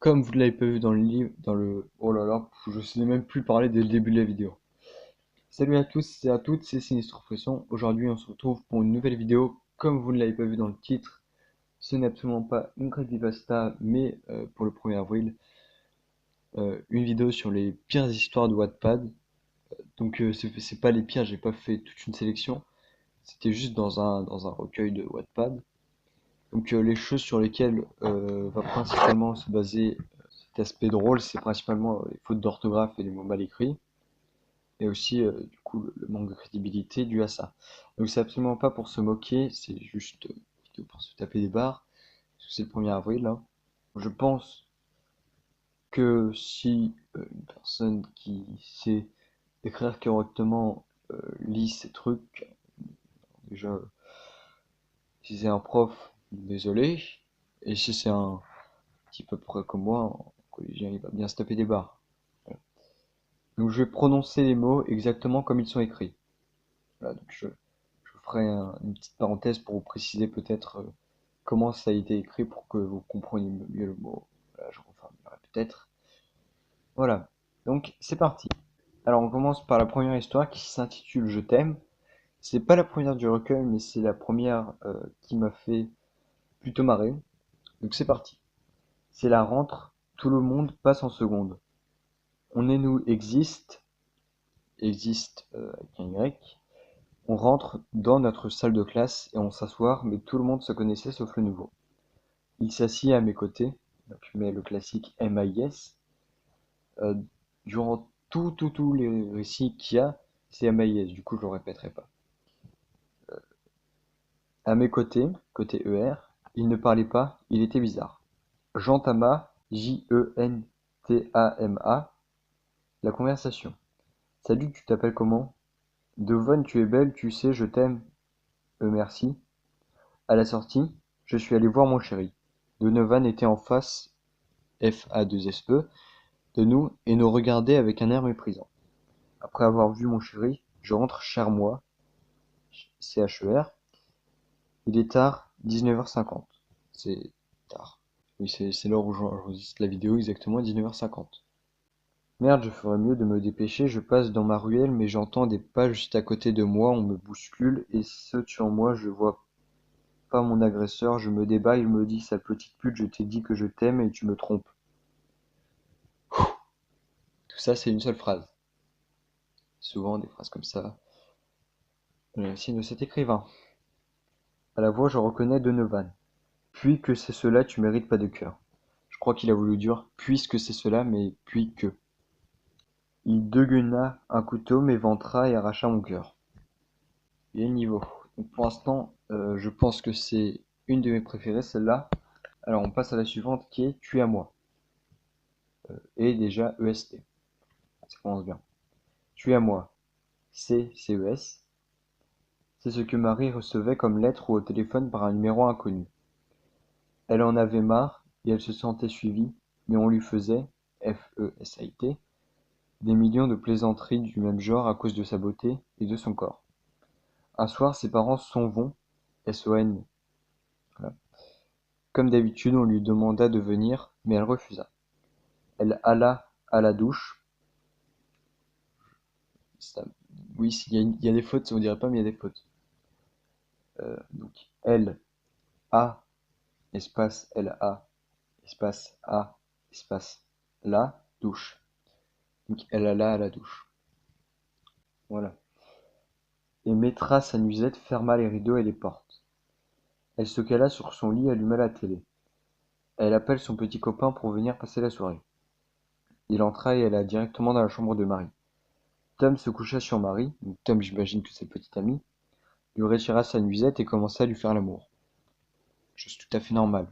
Comme vous ne l'avez pas vu dans le livre, oh là là, je sais même plus parler dès le début de la vidéo. Salut à tous et à toutes, c'est Sinistre Frisson. Aujourd'hui, on se retrouve pour une nouvelle vidéo. Comme vous ne l'avez pas vu dans le titre, ce n'est absolument pas une creepypasta, mais pour le 1er avril, une vidéo sur les pires histoires de Wattpad. Donc, c'est pas les pires, j'ai pas fait toute une sélection. C'était juste dans un recueil de Wattpad. Donc, les choses sur lesquelles va principalement se baser cet aspect drôle, c'est principalement les fautes d'orthographe et les mots mal écrits, et aussi du coup le manque de crédibilité dû à ça. Donc c'est absolument pas pour se moquer, c'est juste une vidéo pour se taper des barres, parce que c'est le 1er avril là. Je pense que si une personne qui sait écrire correctement lit ces trucs, déjà si c'est un prof, désolé, et si c'est un petit peu près comme moi, un collégien, il va bien se taper des barres. Voilà. Donc je vais prononcer les mots exactement comme ils sont écrits. Voilà, donc je ferai une petite parenthèse pour vous préciser peut-être comment ça a été écrit pour que vous compreniez mieux le mot. Voilà, je reformulerai peut-être. Voilà, donc c'est parti. Alors on commence par la première histoire qui s'intitule Je t'aime. C'est pas la première du recueil, mais c'est la première qui m'a fait plutôt marrer. Donc c'est parti. C'est la rentre, tout le monde passe en seconde. On et nous existe avec un Y. On rentre dans notre salle de classe et on s'asseoir, mais tout le monde se connaissait sauf le nouveau. Il s'assit à mes côtés, donc je mets le classique MIS. Euh, Durant tous les récits qu'il y a, c'est MIS, du coup je le répéterai pas. À mes côtés, côté ER, il ne parlait pas, il était bizarre. J'entama, Jentama, la conversation. Salut, tu t'appelles comment? Devon, tu es belle, tu sais, je t'aime. Merci. À la sortie, je suis allé voir mon chéri. Donovan était en face, FA2SE, de nous et nous regardait avec un air méprisant. Après avoir vu mon chéri, je rentre chez moi, CHER. Il est tard, 19h50. C'est tard. Oui, c'est l'heure où j'enregistre la vidéo, exactement 19h50. Merde, je ferais mieux de me dépêcher, je passe dans ma ruelle, mais j'entends des pas juste à côté de moi, on me bouscule, et saute sur moi, je vois pas mon agresseur, je me débat, il me dit, sale petite pute, je t'ai dit que je t'aime et tu me trompes. Tout ça, c'est une seule phrase. Souvent, des phrases comme ça. Le signe de cet écrivain. À la voix, je reconnais Donovan. Puis que c'est cela, tu mérites pas de cœur. Je crois qu'il a voulu dire puisque c'est cela, mais puis que. Il dégaina un couteau, m'éventra et arracha mon cœur. Il y a le niveau. Donc pour l'instant, je pense que c'est une de mes préférées, celle-là. Alors on passe à la suivante qui est Tu à moi. Et déjà EST. Ça commence bien. Tu à moi. CES. C'est ce que Marie recevait comme lettre ou au téléphone par un numéro inconnu. Elle en avait marre et elle se sentait suivie, mais on lui faisait, FESIT, des millions de plaisanteries du même genre à cause de sa beauté et de son corps. Un soir, ses parents s'en vont, SON. Voilà. Comme d'habitude, on lui demanda de venir, mais elle refusa. Elle alla à la douche. Ça- oui, il y a des fautes, on dirait pas, mais il y a des fautes. Donc, elle a, espace LA, espace A, espace la douche. Donc, elle alla à la douche. Voilà. Et mettra sa nuisette, ferma les rideaux et les portes. Elle se cala sur son lit, alluma la télé. Elle appelle son petit copain pour venir passer la soirée. Il entra et alla directement dans la chambre de Marie. Tom se coucha sur Marie, donc Tom j'imagine que c'est le petit ami, lui retira sa nuisette et commença à lui faire l'amour. Chose tout à fait normale.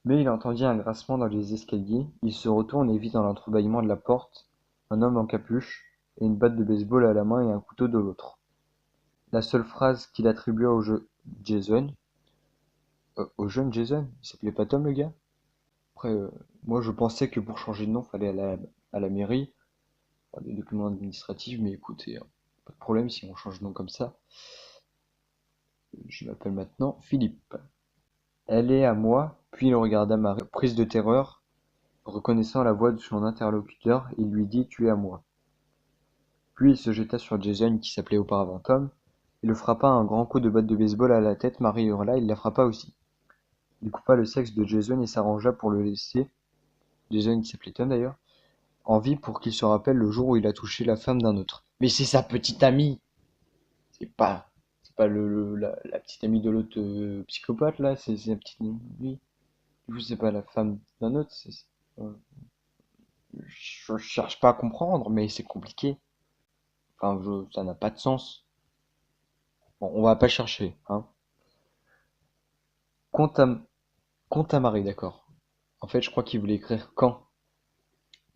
Mais il entendit un grincement dans les escaliers, il se retourne et vit dans l'entrebâillement de la porte un homme en capuche et une batte de baseball à la main et un couteau de l'autre. La seule phrase qu'il attribua au jeu Jason, au jeune Jason, il s'appelait pas Tom le gars? Après, moi je pensais que pour changer de nom, fallait aller à la mairie, faire des documents administratifs, mais écoutez, hein, pas de problème si on change de nom comme ça. Je m'appelle maintenant Philippe. Elle est à moi. Puis il regarda Marie, prise de terreur, reconnaissant la voix de son interlocuteur, il lui dit: Tu es à moi. Puis il se jeta sur Jason, qui s'appelait auparavant Tom, et le frappa un grand coup de batte de baseball à la tête. Marie hurla, il la frappa aussi. Il coupa le sexe de Jason et s'arrangea pour le laisser, Jason qui s'appelait Tom d'ailleurs, en vie pour qu'il se rappelle le jour où il a touché la femme d'un autre. Mais c'est sa petite amie! C'est pas, c'est pas la petite amie de l'autre psychopathe là, c'est la petite amie de lui. Du coup, c'est pas la femme d'un autre. Euh, je cherche pas à comprendre, mais c'est compliqué. Enfin, ça n'a pas de sens. Bon, on va pas chercher, hein. Compte à, compte à Marie, d'accord. En fait, je crois qu'il voulait écrire quand.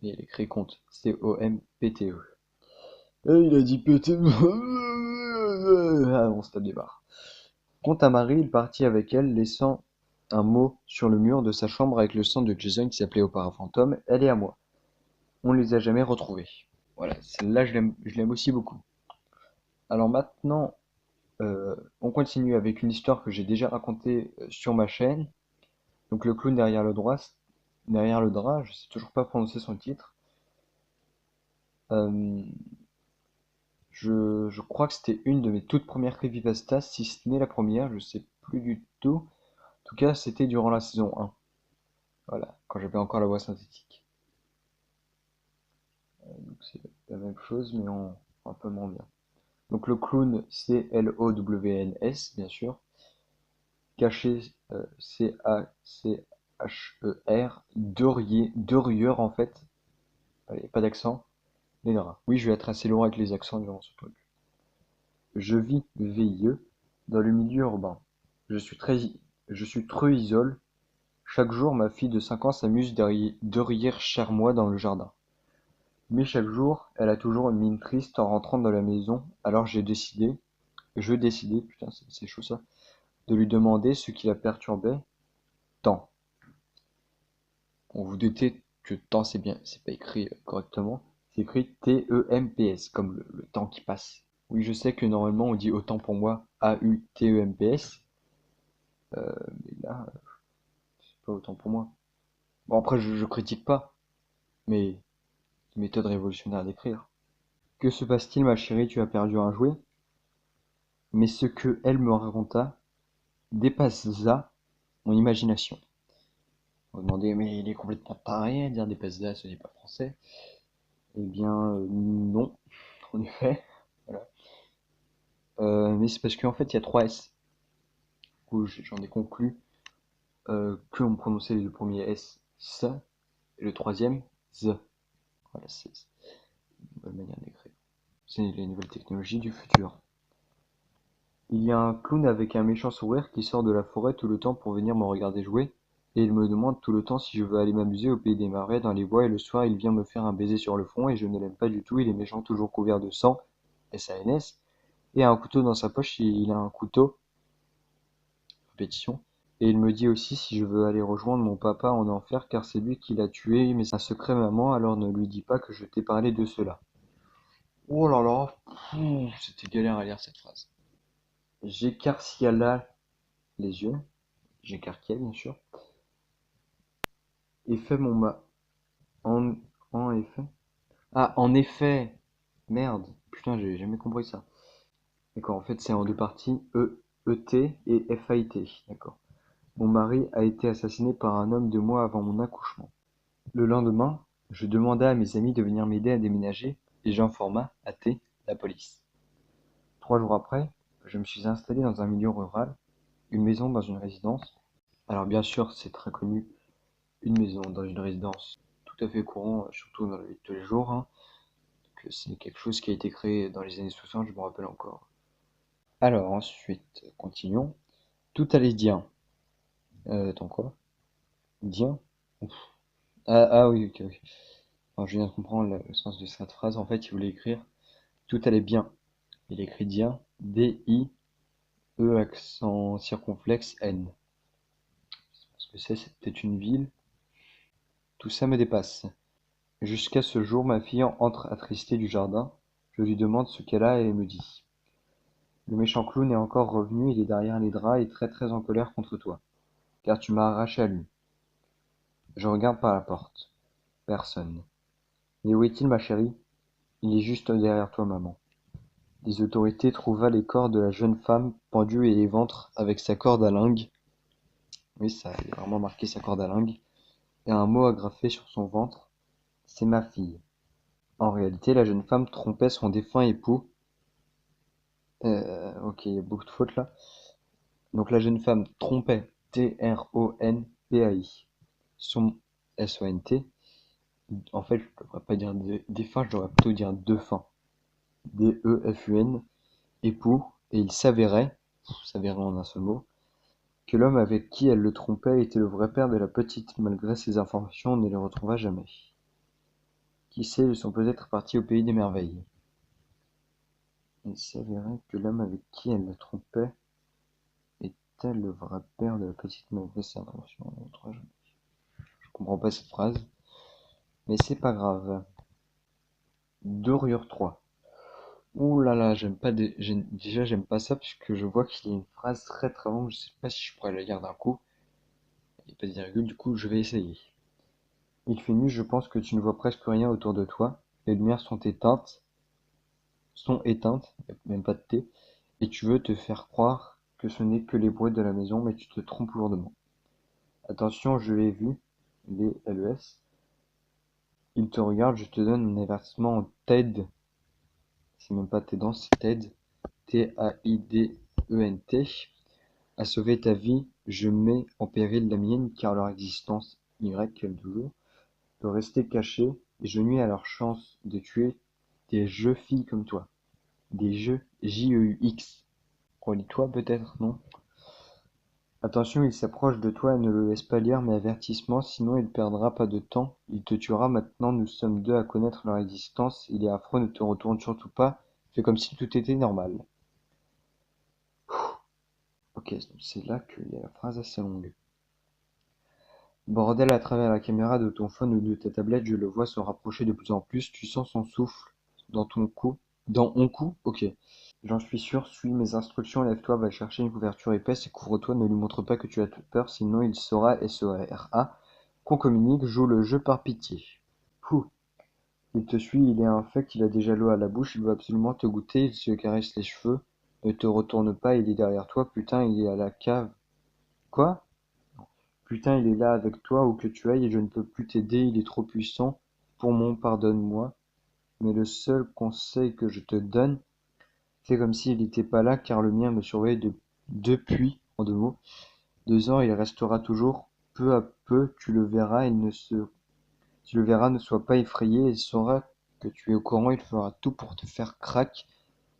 Et il écrit compte. C-O-M-P-T-E. Et il a dit P-T-E. Ah, on se tape des barres. Quant à Marie, il partit avec elle, laissant un mot sur le mur de sa chambre avec le sang de Jason qui s'appelait auparavant Tom. Elle est à moi. On ne les a jamais retrouvés. Voilà, celle-là, je l'aime aussi beaucoup. Alors maintenant, on continue avec une histoire que j'ai déjà racontée sur ma chaîne. Donc le clown derrière le drap, je sais toujours pas prononcer son titre. Euh, je crois que c'était une de mes toutes premières creepypastas, si ce n'est la première, je sais plus du tout. En tout cas, c'était durant la saison 1. Voilà, quand j'avais encore la voix synthétique. Donc c'est la même chose, mais un peu moins bien. Donc le clown, C-L-O-W-N-S, bien sûr. Caché, C-A-C-H-E-R. Deux rieurs en fait. Allez, pas d'accent. Les draps. Oui, je vais être assez lourd avec les accents durant ce truc. Je vis, VIE, dans le milieu urbain. Je suis très, je suis trop isole. Chaque jour, ma fille de 5 ans s'amuse de rire chez moi dans le jardin. Mais chaque jour, elle a toujours une mine triste en rentrant dans la maison. Alors je décidais, putain, c'est chaud ça, de lui demander ce qui la perturbait tant. On vous doutez que temps c'est bien, c'est pas écrit correctement. C'est écrit T-E-M-P-S, comme le temps qui passe. Oui, je sais que normalement on dit autant pour moi A-U-T-E-M-P-S, mais là, c'est pas autant pour moi. Bon, après, je critique pas, mais méthode révolutionnaire d'écrire. Que se passe-t-il, ma chérie, tu as perdu un jouet? Mais ce que elle me raconta dépassa mon imagination. On va demander, mais il est complètement taré à dire dépassa, ce n'est pas français. Eh bien, non, en effet. Voilà. Mais c'est parce qu'en fait, il y a trois S. Du coup, j'en ai conclu que on prononçait les deux premiers S, ça, et le troisième, Z. Voilà, c'est une nouvelle manière d'écrire. C'est les nouvelles technologies du futur. Il y a un clown avec un méchant sourire qui sort de la forêt tout le temps pour venir me regarder jouer, et il me demande tout le temps si je veux aller m'amuser au pays des marais, dans les bois, et le soir il vient me faire un baiser sur le front, et je ne l'aime pas du tout, il est méchant, toujours couvert de sang, S-A-N-S, et a un couteau dans sa poche, il a un couteau, répétition, et il me dit aussi si je veux aller rejoindre mon papa en enfer, car c'est lui qui l'a tué, mais c'est un secret maman, alors ne lui dis pas que je t'ai parlé de cela. Oh là là, c'était galère à lire cette phrase. J'écarciala les yeux, j'écarquillais bien sûr, et fait mon ma... En, en effet. Ah, en effet! Merde, putain, j'ai jamais compris ça. D'accord, en fait, c'est en deux parties, E-T et F-A-I-T. D'accord. Mon mari a été assassiné par un homme 2 mois avant mon accouchement. Le lendemain, je demanda à mes amis de venir m'aider à déménager et j'informa, AT, la police. 3 jours après, je me suis installé dans un milieu rural, une maison dans une résidence. Alors bien sûr, c'est très connu, une maison dans une résidence, tout à fait courant, surtout dans la vie de tous les jours, hein, que c'est quelque chose qui a été créé dans les années 60, je me rappelle encore. Alors ensuite, continuons. Tout allait bien. Attends quoi? Bien? Ouf. Ah oui, ok, ok. Alors, je viens de comprendre le sens de cette phrase. En fait, il voulait écrire tout allait bien. Il écrit bien, D-I-E accent circonflexe N. Parce que c'est peut-être une ville. Tout ça me dépasse. Jusqu'à ce jour, ma fille entre attristée du jardin. Je lui demande ce qu'elle a et elle me dit. Le méchant clown est encore revenu, il est derrière les draps et très très en colère contre toi. car tu m'as arraché à lui. Je regarde par la porte. Personne. Mais où est-il, ma chérie? Il est juste derrière toi, maman. Les autorités trouva les corps de la jeune femme pendue et les ventres avec sa corde à lingue. Oui, ça a vraiment marqué sa corde à lingue. Et un mot agrafé sur son ventre. C'est ma fille. En réalité, la jeune femme trompait son défunt époux. Ok, il y a beaucoup de fautes là. Donc la jeune femme trompait, T-R-O-N-P-A-I, son S-O-N-T. En fait, je devrais pas dire défunt, je devrais plutôt dire défunt. D-E-F-U-N, époux. Et il s'avérait en un seul mot, que l'homme avec qui elle le trompait était le vrai père de la petite. Malgré ces informations, on ne les retrouva jamais. Qui sait, ils sont peut-être partis au pays des merveilles. Il s'avérait que l'homme avec qui elle le trompait était le vrai père de la petite. Malgré ces informations, on ne les retrouvera jamais. Je comprends pas cette phrase, mais c'est pas grave. Dorure 3. Ouh là là, déjà j'aime pas ça puisque je vois qu'il y a une phrase très très longue, je sais pas si je pourrais la lire d'un coup. Il n'y a pas de virgule, du coup je vais essayer. Il fait nuit, je pense que tu ne vois presque rien autour de toi. Les lumières sont éteintes, il n'y a même pas de thé, et tu veux te faire croire que ce n'est que les bruits de la maison, mais tu te trompes lourdement. Attention, je l'ai vu, les LES. Il te regarde, je te donne un avertissement en TED. C'est même pas tes dents, c'est TED. T-A-I-D-E-N-T. À sauver ta vie, je mets en péril la mienne, car leur existence, Y, toujours, peut rester cachée, et je nuis à leur chance de tuer des jeux filles comme toi. Des jeux J-E-U-X. Relis-toi peut-être, non? Attention, il s'approche de toi et ne le laisse pas lire mes avertissements, sinon il perdra pas de temps. Il te tuera maintenant, nous sommes deux à connaître leur existence. Il est affreux, ne te retourne surtout pas. Fais comme si tout était normal. Ok, c'est là qu'il y a la phrase assez longue. Bordel, à travers la caméra de ton phone ou de ta tablette, je le vois se rapprocher de plus en plus. Tu sens son souffle dans ton cou. Dans mon cou? Ok. J'en suis sûr, suis mes instructions, lève-toi, va chercher une couverture épaisse et couvre-toi, ne lui montre pas que tu as toute peur, sinon il saura, S-O-R-A, qu'on communique, joue le jeu par pitié. Pouh. Il te suit, il est infect, il a déjà l'eau à la bouche, il veut absolument te goûter, il se caresse les cheveux. Ne te retourne pas, il est derrière toi, putain, il est à la cave. Quoi? Putain, il est là avec toi, où que tu ailles, et je ne peux plus t'aider, il est trop puissant. Pour mon pardonne-moi. Mais le seul conseil que je te donne, fais comme s'il n'était pas là, car le mien me surveille depuis, en 2 mots, 2 ans, il restera toujours. Peu à peu, tu le verras, ne sois pas effrayé, il saura que tu es au courant, il fera tout pour te faire crack.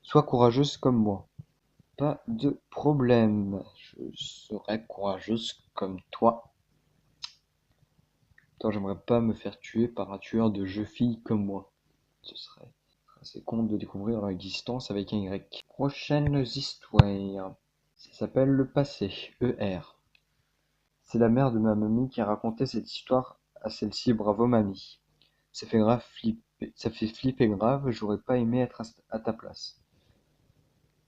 Sois courageuse comme moi. Pas de problème, je serai courageuse comme toi. Toi, j'aimerais pas me faire tuer par un tueur de jeux filles comme moi. Ce serait assez con de découvrir leur existence avec un Y. Prochaines histoires. Ça s'appelle le passé, ER. C'est la mère de ma mamie qui a raconté cette histoire à celle-ci. Bravo mamie. Ça fait flipper grave, j'aurais pas aimé être à ta place.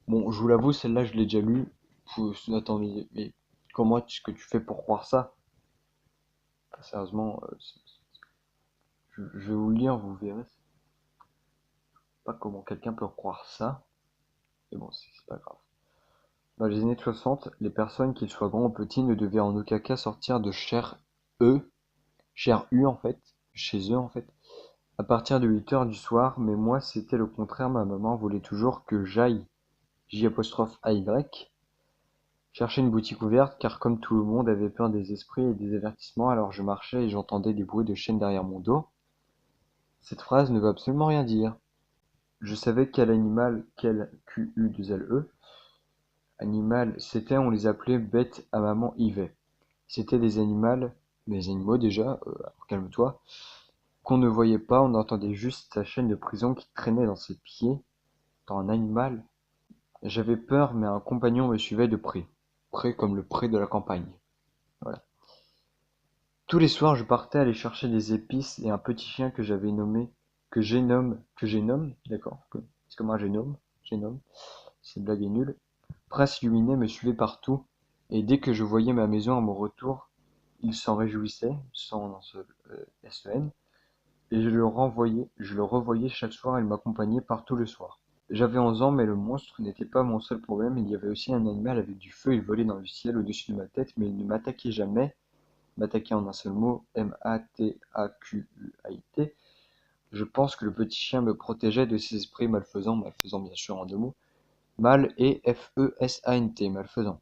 Bon, je vous l'avoue, celle-là je l'ai déjà lue. Attends, mais comment est-ce que tu fais pour croire ça? Enfin, sérieusement, je vais vous le lire, vous verrez. Pas comment quelqu'un peut croire ça. Mais bon, c'est pas grave. Dans les années 60, les personnes, qu'ils soient grands ou petits, ne devaient en aucun cas sortir de chair U en fait, chez eux en fait, à partir de 8 heures du soir, mais moi c'était le contraire, ma maman voulait toujours que j'aille, J'-A-Y, chercher une boutique ouverte, car comme tout le monde avait peur des esprits et des avertissements, alors je marchais et j'entendais des bruits de chaînes derrière mon dos. Cette phrase ne veut absolument rien dire. Je savais quel animal, quel Q-U-2-L-E, animal c'était, on les appelait bêtes à maman Yvet. C'était des animaux déjà, alors calme-toi, qu'on ne voyait pas, on entendait juste sa chaîne de prison qui traînait dans ses pieds, dans un animal. J'avais peur, mais un compagnon me suivait de près, près comme le pré de la campagne. Voilà. Tous les soirs, je partais aller chercher des épices et un petit chien que j'avais nommé, que j'ai nomme, d'accord, c'est comme un génome, cette blague est nulle, prince illuminé me suivait partout. Et dès que je voyais ma maison à mon retour, il s'en réjouissait, sans un seul SEN, et je le revoyais chaque soir, il m'accompagnait partout le soir. J'avais 11 ans, mais le monstre n'était pas mon seul problème, il y avait aussi un animal avec du feu, il volait dans le ciel au-dessus de ma tête, mais il ne m'attaquait jamais, m'attaquait en un seul mot, Mataquuit. Je pense que le petit chien me protégeait de ces esprits malfaisants bien sûr en deux mots, mal et F-E-S-A-N-T, malfaisant.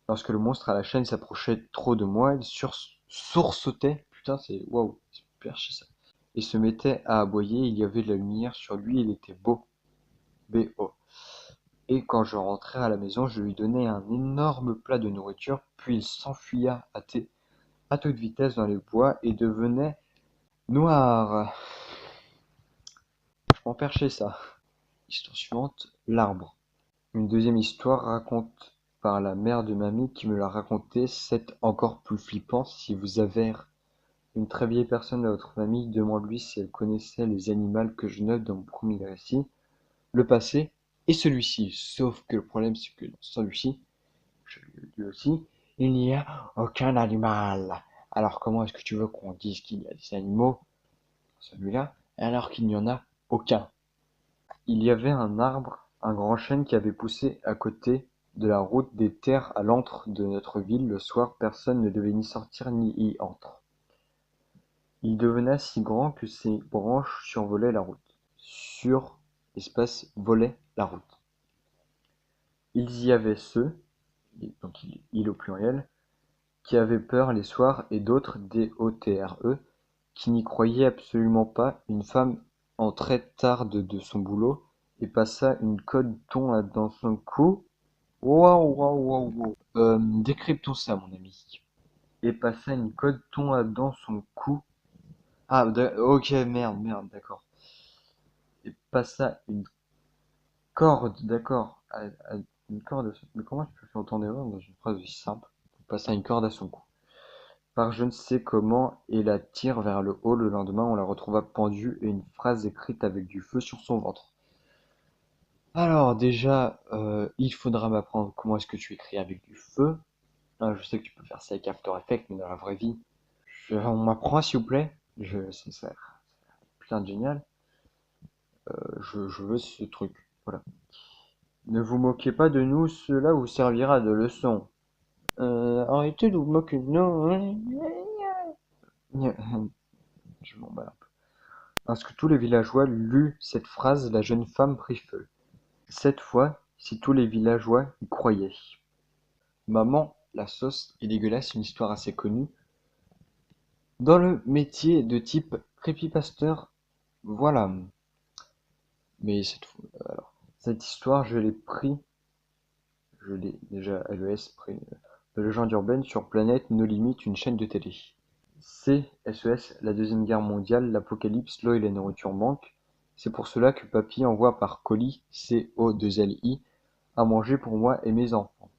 Lorsque le monstre à la chaîne s'approchait trop de moi, il sursautait, putain c'est waouh, c'est perché ça, et se mettait à aboyer, il y avait de la lumière sur lui, il était beau, B-O. Et quand je rentrais à la maison, je lui donnais un énorme plat de nourriture, puis il s'enfuya à toute vitesse dans les bois et devenait noir. Je m'en perchais ça. Histoire suivante, l'arbre. Une deuxième histoire raconte par la mère de mamie qui me l'a racontée, c'est encore plus flippant. Si vous avez une très vieille personne de votre famille, demande-lui si elle connaissait les animaux que je note dans mon premier récit, le passé et celui-ci. Sauf que le problème, c'est que dans celui-ci, je le dis aussi, il n'y a aucun animal. Alors comment est-ce que tu veux qu'on dise qu'il y a des animaux dans celui-là, alors qu'il n'y en a aucun? Il y avait un arbre, un grand chêne qui avait poussé à côté de la route des terres à l'antre de notre ville. Le soir, personne ne devait ni sortir ni y entrer. Il devenait si grand que ses branches survolaient la route. Sur espace volait la route. Il y avait ceux, donc il au pluriel, qui avaient peur les soirs et d'autres, D-O-T-R-E, qui n'y croyaient absolument pas. Une femme entrait tard de son boulot et passa une colle thon dans son cou. Waouh, waouh, waouh, waouh. Décryptons ça, mon ami. Et passa une colle thon dans son cou. Ah, ok, merde, d'accord. Et passa une corde, d'accord. Une corde mais comment tu peux faire autant d'erreurs dans une phrase aussi simple? Passa une corde à son cou. Par je ne sais comment, et la tire vers le haut. Le lendemain, on la retrouva pendue et une phrase écrite avec du feu sur son ventre. Alors déjà, il faudra m'apprendre comment est-ce que tu écris avec du feu. Je sais que tu peux faire ça avec After Effects, mais dans la vraie vie, on m'apprend s'il vous plaît. Ça putain de génial. Je veux ce truc. Voilà. Ne vous moquez pas de nous, cela vous servira de leçon. Arrêtez de vous moquer de nous. Je m'emballe un peu. Lorsque tous les villageois lut cette phrase, la jeune femme prit feu. Cette fois, si tous les villageois y croyaient. Maman, la sauce est dégueulasse, une histoire assez connue. Dans le métier de type creepypasteur, voilà. Mais cette histoire, je l'ai déjà LES pris de légende urbaine sur Planète No Limite, une chaîne de télé. C'est SES, la Deuxième Guerre mondiale, l'apocalypse, l'eau et la nourriture manquent. C'est pour cela que papy envoie par colis, CO2LI, à manger pour moi et mes enfants.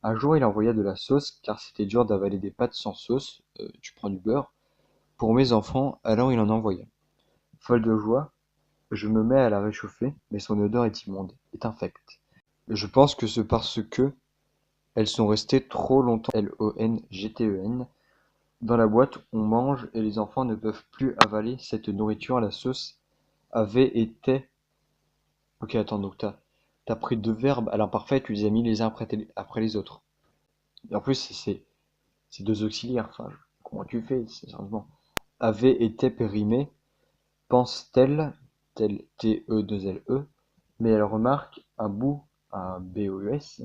Un jour, il envoya de la sauce, car c'était dur d'avaler des pâtes sans sauce, tu prends du beurre, pour mes enfants, alors il en envoya. Folle de joie, je me mets à la réchauffer, mais son odeur est immonde, est infecte. Je pense que c'est parce que elles sont restées trop longtemps LONGTEN dans la boîte, on mange et les enfants ne peuvent plus avaler cette nourriture. La sauce avait été... Ok, attends, donc t'as pris deux verbes à l'imparfait, tu les as mis les uns après les autres. Et en plus, c'est deux auxiliaires, enfin, comment tu fais, sérieusement. Avait été périmé, pense-t-elle, tel T-E-2-L-E, mais elle remarque un bout, un B-O-U-S,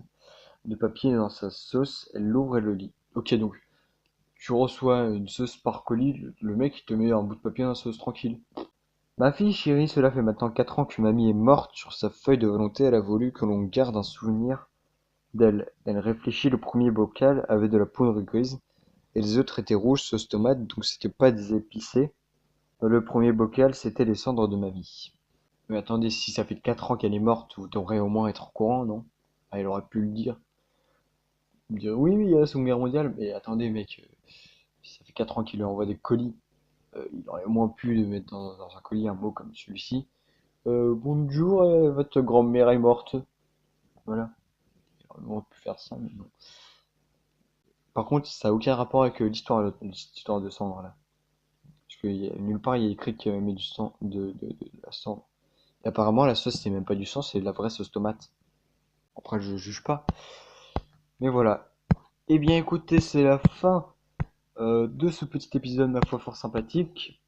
de papier dans sa sauce, elle l'ouvre et le lit. Ok, donc, tu reçois une sauce par colis, le mec il te met un bout de papier dans la sauce tranquille. Ma fille chérie, cela fait maintenant 4 ans que mamie est morte. Sur sa feuille de volonté, elle a voulu que l'on garde un souvenir d'elle. Elle réfléchit, le premier bocal avait de la poudre grise, et les autres étaient rouges, sauce tomate, donc c'était pas des épicés. Le premier bocal, c'était les cendres de mamie. Mais attendez, si ça fait 4 ans qu'elle est morte, vous devrez au moins être au courant, non? Ah, elle aurait pu le dire. Me dire, oui, il y a la Seconde Guerre mondiale, mais attendez, mec, si ça fait 4 ans qu'il lui envoie des colis, il aurait au moins pu le mettre dans un colis un mot comme celui-ci. Bonjour, votre grand-mère est morte. Voilà. Il aurait au moins pu faire ça, mais non. Par contre, ça a aucun rapport avec l'histoire de cendre là. Parce que nulle part il y a écrit qu'il met du sang, de la cendre. Et apparemment, la sauce, c'est même pas du sang, c'est de la vraie sauce tomate. Après, je juge pas. Mais voilà. Eh bien, écoutez, c'est la fin de ce petit épisode, ma foi, fort sympathique.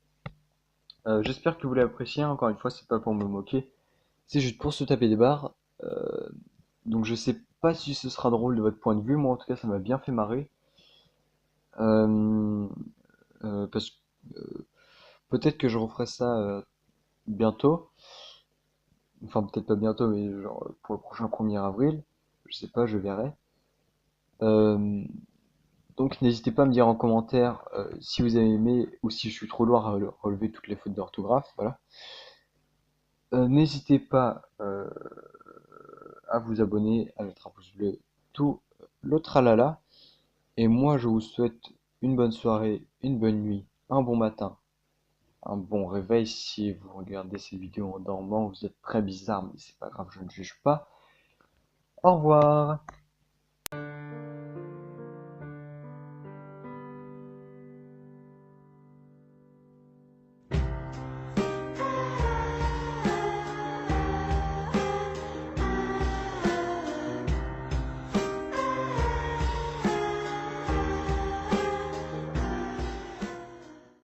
J'espère que vous l'avez apprécié. Encore une fois, c'est pas pour me moquer. C'est juste pour se taper des barres. Euh, donc, je sais pas si ce sera drôle de votre point de vue. Moi, en tout cas, ça m'a bien fait marrer. Euh, parce que peut-être que je referai ça bientôt. Enfin, peut-être pas bientôt, mais genre pour le prochain 1er avril. Je sais pas, je verrai. Euh, donc n'hésitez pas à me dire en commentaire si vous avez aimé ou si je suis trop loin à relever toutes les fautes d'orthographe. Voilà. N'hésitez pas à vous abonner, à mettre un pouce bleu, tout le tralala. Et moi, je vous souhaite une bonne soirée, une bonne nuit, un bon matin, un bon réveil. Si vous regardez cette vidéo en dormant, vous êtes très bizarre, mais c'est pas grave, je ne juge pas. Au revoir.